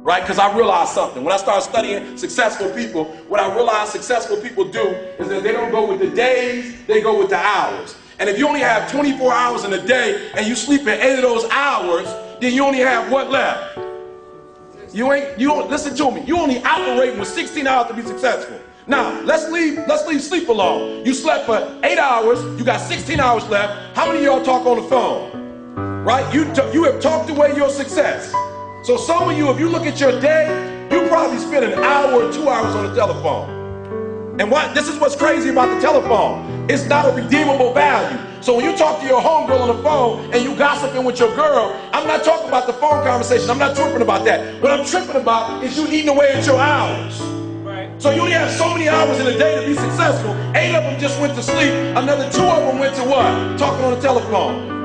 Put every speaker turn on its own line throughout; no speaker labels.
right? Because I realized something. When I started studying successful people, what I realized successful people do is that they don't go with the days, they go with the hours. And if you only have 24 hours in a day and you sleep in 8 of those hours, then you only have what left? You don't listen to me. You only operate with 16 hours to be successful. Now, let's leave sleep alone. You slept for 8 hours, you got 16 hours left. How many of y'all talk on the phone? Right? You have talked away your success. So some of you, if you look at your day, you probably spend an hour or 2 hours on the telephone. And this is what's crazy about the telephone. It's not a redeemable value. So when you talk to your homegirl on the phone and you gossiping with your girl, I'm not talking about the phone conversation. I'm not tripping about that. What I'm tripping about is you eating away at your hours. Right. So you only have so many hours in a day to be successful. 8 of them just went to sleep. Another 2 of them went to what? Talking on the telephone.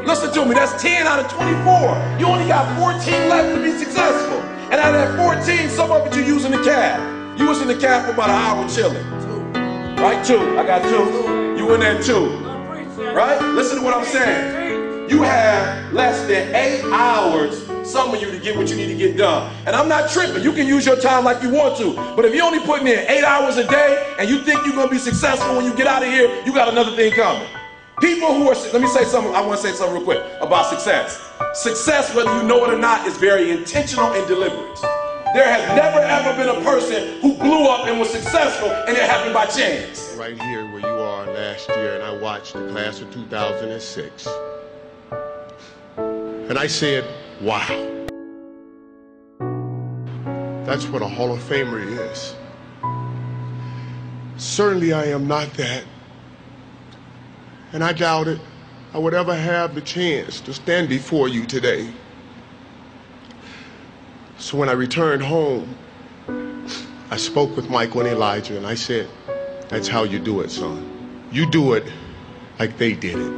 Listen to me, that's 10 out of 24. You only got 14 left to be successful. And out of that 14, some of it you're using the cab. You was in the cab for about an hour chilling. Right? 2. I got 2. You in there 2. Right? Listen to what I'm saying. You have less than 8 hours, some of you, to get what you need to get done. And I'm not tripping. You can use your time like you want to. But if you're only putting in 8 hours a day and you think you're going to be successful when you get out of here, you got another thing coming. People who are, let me say something, I want to say something real quick about success. Success, whether you know it or not, is very intentional and deliberate. There has never ever been a person who blew up and was successful and it happened by chance.
Right here where you are last year, and I watched the class of 2006. And I said, wow. That's what a Hall of Famer is. Certainly I am not that. And I doubted I would ever have the chance to stand before you today. So when I returned home, I spoke with Michael and Elijah, and I said, that's how you do it, son. You do it like they did it.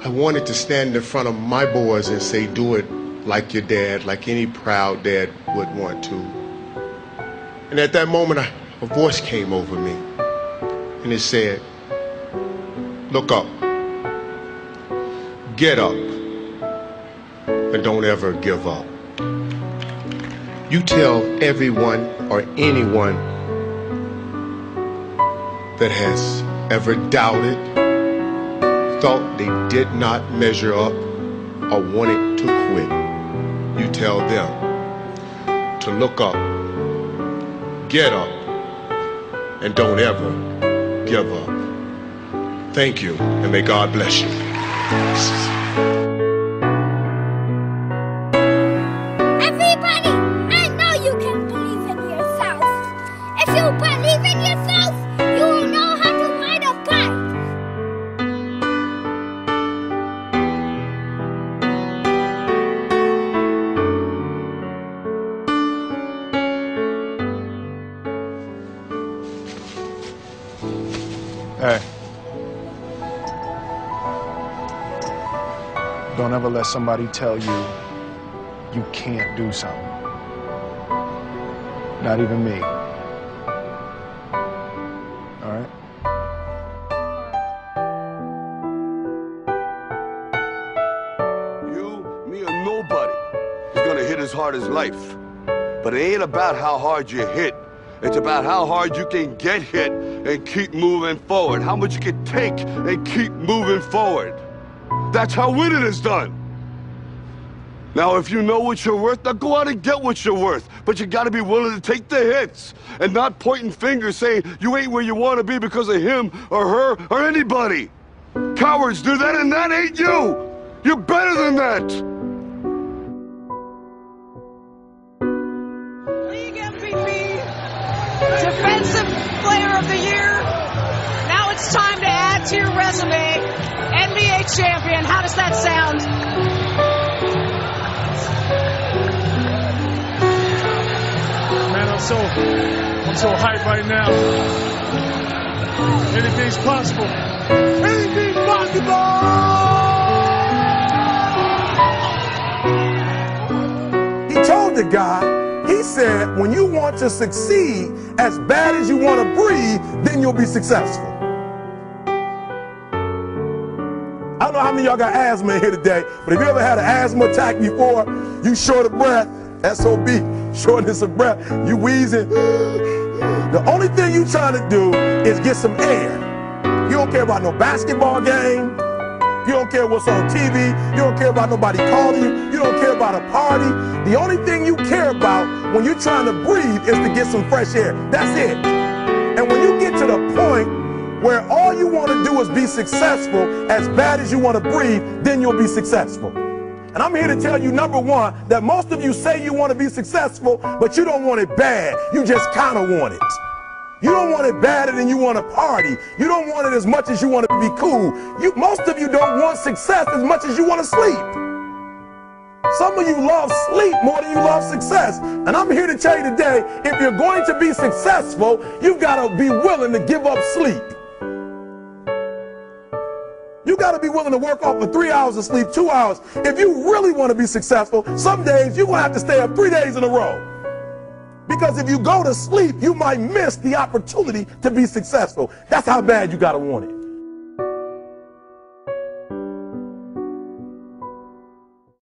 I wanted to stand in front of my boys and say, do it like your dad, like any proud dad would want to. And at that moment, a voice came over me, and it said, look up, get up, and don't ever give up. You tell everyone or anyone that has ever doubted, thought they did not measure up, or wanted to quit, you tell them to look up, get up, and don't ever give up. Thank you, and may God bless you.
Hey, don't ever let somebody tell you you can't do something. Not even me. All right?
You, me, or nobody is gonna hit as hard as life. But it ain't about how hard you hit. It's about how hard you can get hit and keep moving forward. How much you can take and keep moving forward. That's how winning is done. Now, if you know what you're worth, now go out and get what you're worth. But you gotta be willing to take the hits and not pointing fingers saying you ain't where you wanna be because of him or her or anybody. Cowards do that, and that ain't you. You're better than that.
Defensive Player of the Year. Now it's time to add to your resume. NBA champion. How does that sound?
Man, I'm so hyped right now. Anything's possible. Anything's possible.
He told the guy, he said, when you want to succeed as bad as you want to breathe, then you'll be successful. I don't know how many of y'all got asthma in here today, but if you ever had an asthma attack before, you short of breath, SOB, shortness of breath, you wheezing. The only thing you trying to do is get some air. You don't care about no basketball game. You don't care what's on TV. You don't care about nobody calling you. You don't care about a party. The only thing you care about when you're trying to breathe is to get some fresh air. That's it. And when you get to the point where all you want to do is be successful as bad as you want to breathe, then you'll be successful. And I'm here to tell you, number one, that most of you say you want to be successful, but you don't want it bad. You just kind of want it. You don't want it badder than you want to party. You don't want it as much as you want to be cool. Most of you don't want success as much as you want to sleep. Some of you love sleep more than you love success. And I'm here to tell you today, if you're going to be successful, you've got to be willing to give up sleep. You got to be willing to work off for 3 hours of sleep, 2 hours. If you really want to be successful, some days you're going to have to stay up 3 days in a row. Because if you go to sleep, you might miss the opportunity to be successful. That's how bad you got to want it.